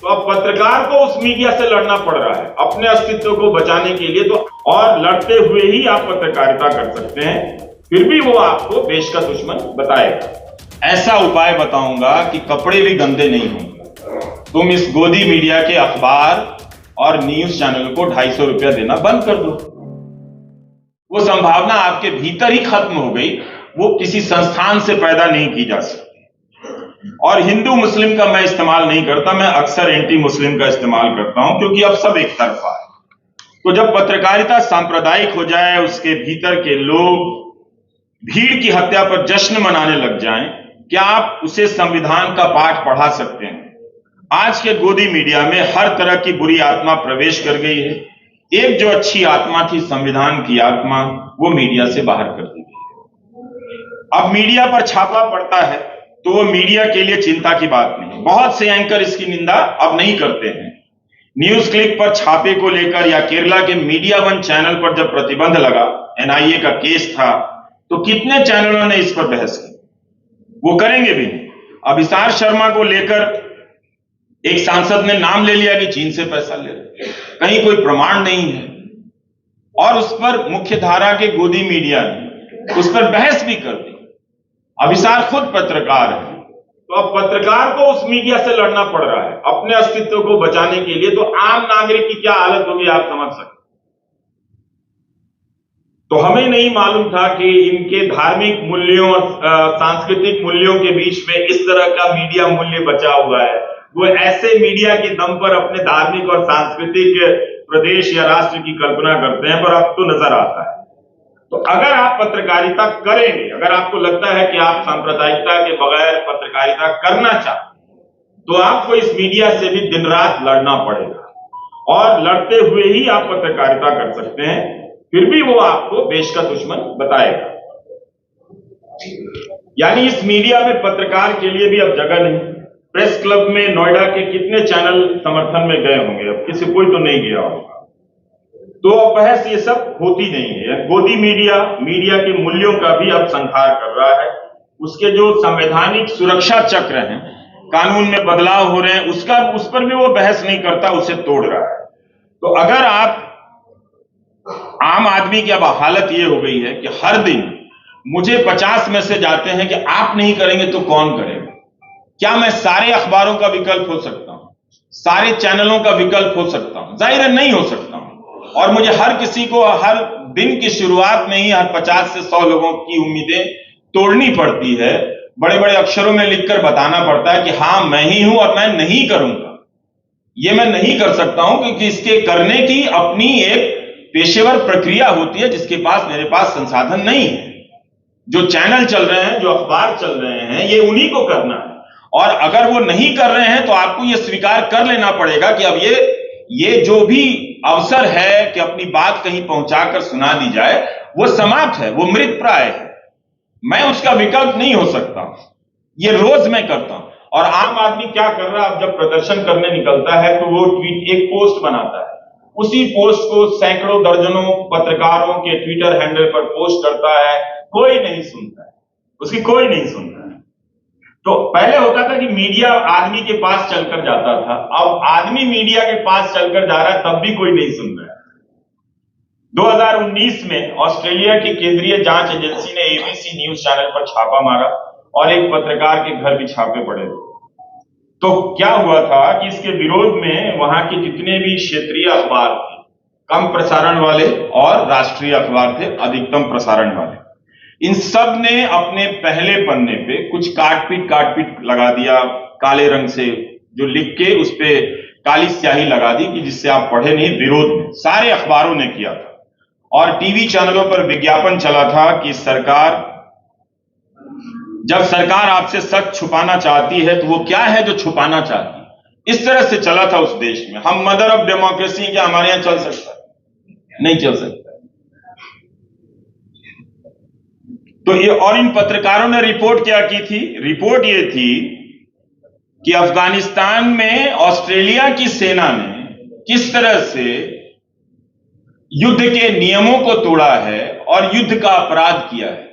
तो अब पत्रकार को उस मीडिया से लड़ना पड़ रहा है अपने अस्तित्व को बचाने के लिए। तो और लड़ते हुए ही आप पत्रकारिता कर सकते हैं, फिर भी वो आपको देश का दुश्मन बताएगा। ऐसा उपाय बताऊंगा कि कपड़े भी गंदे नहीं होंगे। तुम इस गोदी मीडिया के अखबार और न्यूज चैनल को 250 रुपया देना बंद कर दो। वो संभावना आपके भीतर ही खत्म हो गई, वो किसी संस्थान से पैदा नहीं की जा सकती। और हिंदू मुस्लिम का मैं इस्तेमाल नहीं करता, मैं अक्सर एंटी मुस्लिम का इस्तेमाल करता हूं, क्योंकि अब सब एक तरफा है। तो जब पत्रकारिता सांप्रदायिक हो जाए, उसके भीतर के लोग भीड़ की हत्या पर जश्न मनाने लग जाएं, क्या आप उसे संविधान का पाठ पढ़ा सकते हैं? आज के गोदी मीडिया में हर तरह की बुरी आत्मा प्रवेश कर गई है। एक जो अच्छी आत्मा थी, संविधान की आत्मा, वो मीडिया से बाहर कर दी गई है। अब मीडिया पर छापा पड़ता है तो वो मीडिया के लिए चिंता की बात नहीं। बहुत से एंकर इसकी निंदा अब नहीं करते हैं। न्यूज क्लिक पर छापे को लेकर या केरला के मीडिया वन चैनल पर जब प्रतिबंध लगा, एनआईए का केस था, तो कितने चैनलों ने इस पर बहस की? वो करेंगे भी नहीं। अभिसार शर्मा को लेकर एक सांसद ने नाम ले लिया कि चीन से पैसा ले रहे, कहीं कोई प्रमाण नहीं है, और उस पर मुख्य धारा के गोदी मीडिया ने उस पर बहस भी कर दी। अभिसार खुद पत्रकार है, तो अब पत्रकार को उस मीडिया से लड़ना पड़ रहा है अपने अस्तित्व को बचाने के लिए। तो आम नागरिक की क्या हालत होगी आप समझ सकते। तो हमें नहीं मालूम था कि इनके धार्मिक मूल्यों और सांस्कृतिक मूल्यों के बीच में इस तरह का मीडिया मूल्य बचा हुआ है। वो ऐसे मीडिया के दम पर अपने धार्मिक और सांस्कृतिक प्रदेश या राष्ट्र की कल्पना करते हैं, पर अब तो नजर आता है। तो अगर आप पत्रकारिता करेंगे, अगर आपको लगता है कि आप सांप्रदायिकता के बगैर पत्रकारिता करना चाहते, तो आपको इस मीडिया से भी दिन रात लड़ना पड़ेगा। और लड़ते हुए ही आप पत्रकारिता कर सकते हैं, फिर भी वो आपको देश का दुश्मन बताएगा। यानी इस मीडिया में पत्रकार के लिए भी अब जगह नहीं। प्रेस क्लब में नोएडा के कितने चैनल समर्थन में गए होंगे? अब किसी कोई तो नहीं गया होगा। तो बहस ये सब होती नहीं है। गोदी मीडिया के मूल्यों का भी अब संहार कर रहा है। उसके जो संवैधानिक सुरक्षा चक्र हैं, कानून में बदलाव हो रहे हैं, उस पर भी वो बहस नहीं करता, उसे तोड़ रहा है। तो अगर आप आम आदमी की अब हालत ये हो गई है कि हर दिन मुझे 50 मैसेज आते हैं कि आप नहीं करेंगे तो कौन करेगा? क्या मैं सारे अखबारों का विकल्प हो सकता हूं? सारे चैनलों का विकल्प हो सकता हूं? जाहिर है नहीं हो सकता हूं। और मुझे हर किसी को हर दिन की शुरुआत में ही हर 50 से 100 लोगों की उम्मीदें तोड़नी पड़ती है। बड़े बड़े अक्षरों में लिखकर बताना पड़ता है कि हां मैं ही हूं और मैं नहीं करूंगा। ये मैं नहीं कर सकता हूं क्योंकि इसके करने की अपनी एक पेशेवर प्रक्रिया होती है, जिसके पास मेरे पास संसाधन नहीं है। जो चैनल चल रहे हैं, जो अखबार चल रहे हैं, ये उन्हीं को करना है। और अगर वो नहीं कर रहे हैं तो आपको ये स्वीकार कर लेना पड़ेगा कि अब ये जो भी अवसर है कि अपनी बात कहीं पहुंचाकर सुना दी जाए, वो समाप्त है, वो मृत प्राय है। मैं उसका विकल्प नहीं हो सकता। ये रोज मैं करता हूं। और आम आदमी क्या कर रहा है, अब जब प्रदर्शन करने निकलता है तो वो एक पोस्ट बनाता है, उसी पोस्ट को सैकड़ों दर्जनों पत्रकारों के ट्विटर हैंडल पर पोस्ट करता है, कोई नहीं सुनता है, उसकी कोई नहीं सुनता है। तो पहले होता था कि मीडिया आदमी के पास चलकर जाता था, अब आदमी मीडिया के पास चलकर जा रहा है, तब भी कोई नहीं सुन रहा है। 2019 में ऑस्ट्रेलिया की केंद्रीय जांच एजेंसी ने एबीसी न्यूज चैनल पर छापा मारा और एक पत्रकार के घर भी छापे पड़े। तो क्या हुआ था कि इसके विरोध में वहां के जितने भी क्षेत्रीय अखबार थे, कम प्रसारण वाले, और राष्ट्रीय अखबार थे, अधिकतम प्रसारण वाले, इन सब ने अपने पहले पन्ने पे कुछ काट पीट लगा दिया काले रंग से, जो लिख के उस पे काली स्याही लगा दी कि जिससे आप पढ़े नहीं। विरोध में सारे अखबारों ने किया था और टीवी चैनलों पर विज्ञापन चला था कि जब सरकार आपसे सच छुपाना चाहती है तो वो क्या है जो छुपाना चाहती है। इस तरह से चला था उस देश में। हम मदर ऑफ डेमोक्रेसी, क्या हमारे यहां चल सकता है? नहीं चल सकता। तो ये, और इन पत्रकारों ने रिपोर्ट क्या की थी? रिपोर्ट ये थी कि अफगानिस्तान में ऑस्ट्रेलिया की सेना ने किस तरह से युद्ध के नियमों को तोड़ा है और युद्ध का अपराध किया है।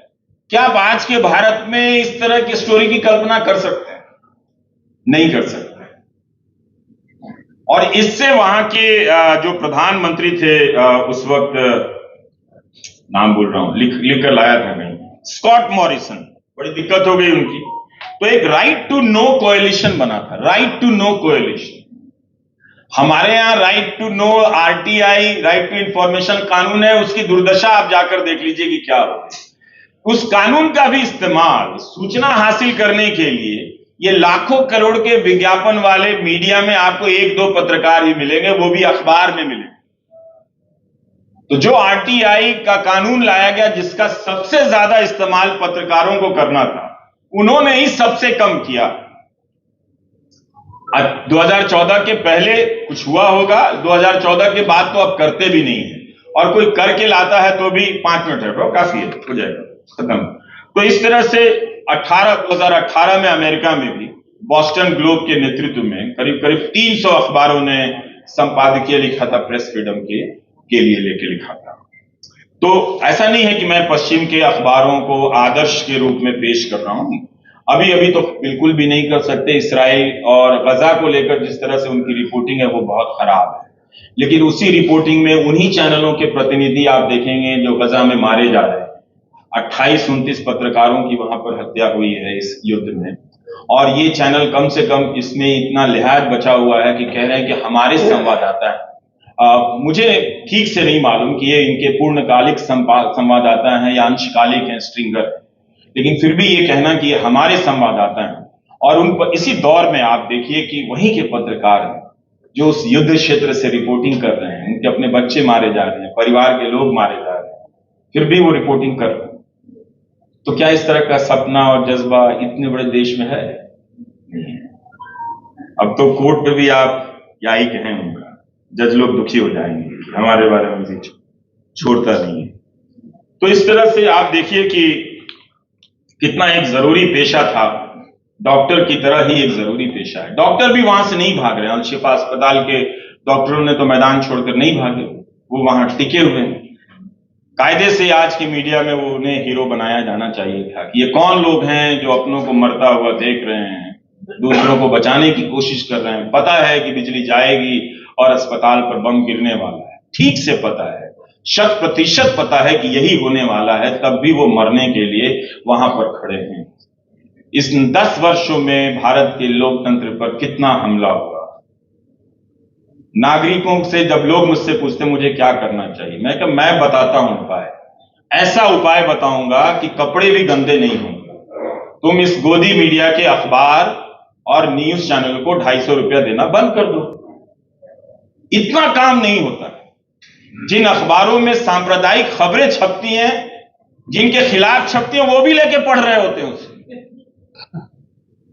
क्या आप आज के भारत में इस तरह की स्टोरी की कल्पना कर सकते हैं? नहीं कर सकते। और इससे वहां के जो प्रधानमंत्री थे उस वक्त, नाम भूल रहा हूं, लिख कर लाया था कहीं, स्कॉट मॉरिसन, बड़ी दिक्कत हो गई उनकी, तो एक राइट टू नो कोएलिशन बना था, राइट टू नो कोएलिशन। हमारे यहां right to know RTI, right to information कानून है, उसकी दुर्दशा आप जाकर देख लीजिए कि क्या हो। उस कानून का भी इस्तेमाल सूचना हासिल करने के लिए ये लाखों करोड़ के विज्ञापन वाले मीडिया में आपको एक दो पत्रकार ही मिलेंगे, वो भी अखबार में मिलेंगे। तो जो आरटीआई का कानून लाया गया, जिसका सबसे ज्यादा इस्तेमाल पत्रकारों को करना था, उन्होंने ही सबसे कम किया। 2014 के पहले कुछ हुआ होगा, 2014 के बाद तो अब करते भी नहीं है, और कोई करके लाता है तो भी 5 मिनट है, काफी है, हो जाएगा, खत्म। तो इस तरह से 2018 में अमेरिका में भी बॉस्टन ग्लोब के नेतृत्व में करीब करीब 300 अखबारों ने संपादकीय लिखा था, प्रेस फ्रीडम के लिए लेके लिखा था। तो ऐसा नहीं है कि मैं पश्चिम के अखबारों को आदर्श के रूप में पेश कर रहा हूं, अभी तो बिल्कुल भी नहीं कर सकते। इसराइल और गजा को लेकर जिस तरह से उनकी रिपोर्टिंग है वो बहुत खराब है, लेकिन उसी रिपोर्टिंग में उन्हीं चैनलों के प्रतिनिधि आप देखेंगे जो गजा में मारे जा रहे हैं। 28-29 पत्रकारों की वहां पर हत्या हुई है इस युद्ध में, और ये चैनल कम से कम इसमें इतना लिहाज बचा हुआ है कि कह रहे हैं कि हमारे संवाददाता है। मुझे ठीक से नहीं मालूम कि ये इनके पूर्णकालिक संवाददाता हैं या अंशकालिक हैं, स्ट्रिंगर, लेकिन फिर भी ये कहना कि ये हमारे संवाददाता हैं। और उन पर इसी दौर में आप देखिए कि वहीं के पत्रकार हैं जो उस युद्ध क्षेत्र से रिपोर्टिंग कर रहे हैं, उनके अपने बच्चे मारे जा रहे हैं, परिवार के लोग मारे जा रहे हैं, फिर भी वो रिपोर्टिंग कर रहे हैं। तो क्या इस तरह का सपना और जज्बा इतने बड़े देश में है? नहीं है। अब तो कोर्ट पे भी आप क्या ही कहें, उनका जज लोग दुखी हो जाएंगे, हमारे बारे में भी छोड़ता नहीं है। तो इस तरह से आप देखिए कि कितना एक जरूरी पेशा था, डॉक्टर की तरह ही एक जरूरी पेशा है। डॉक्टर भी वहां से नहीं भाग रहे हैं, अल शिफा अस्पताल के डॉक्टरों ने तो मैदान छोड़कर नहीं भागे, वो वहां टिके हुए हैं। कायदे से आज की मीडिया में वो उन्हें हीरो बनाया जाना चाहिए था कि ये कौन लोग हैं जो अपनों को मरता हुआ देख रहे हैं, दूसरों को बचाने की कोशिश कर रहे हैं। पता है कि बिजली जाएगी और अस्पताल पर बम गिरने वाला है, ठीक से पता है, 100% पता है कि यही होने वाला है, तब भी वो मरने के लिए वहां पर खड़े हैं। इस 10 वर्षों में भारत के लोकतंत्र पर कितना हमला हुआ। नागरिकों से जब लोग मुझसे पूछते मुझे क्या करना चाहिए, मैं बताता हूं उपाय, ऐसा उपाय बताऊंगा कि कपड़े भी गंदे नहीं होंगे। तुम इस गोदी मीडिया के अखबार और न्यूज चैनल को 250 रुपया देना बंद कर दो। इतना काम नहीं होता। जिन अखबारों में सांप्रदायिक खबरें छपती हैं, जिनके खिलाफ छपती हैं, वो भी लेके पढ़ रहे होते हैं उसे,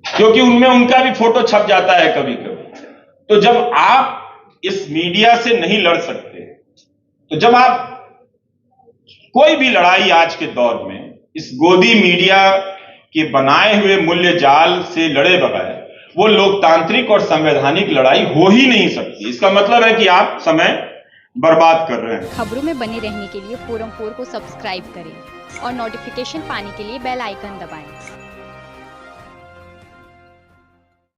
क्योंकि उनमें उनका भी फोटो छप जाता है कभी कभी। तो जब आप इस मीडिया से नहीं लड़ सकते, तो जब आप कोई भी लड़ाई आज के दौर में इस गोदी मीडिया के बनाए हुए मूल्य जाल से लड़े बगैर, वो लोकतांत्रिक और संवैधानिक लड़ाई हो ही नहीं सकती। इसका मतलब है कि आप समय बर्बाद कर रहे हैं। खबरों में बने रहने के लिए फोरम 4 को सब्सक्राइब करें और नोटिफिकेशन पाने के लिए बेल आइकन दबाएं।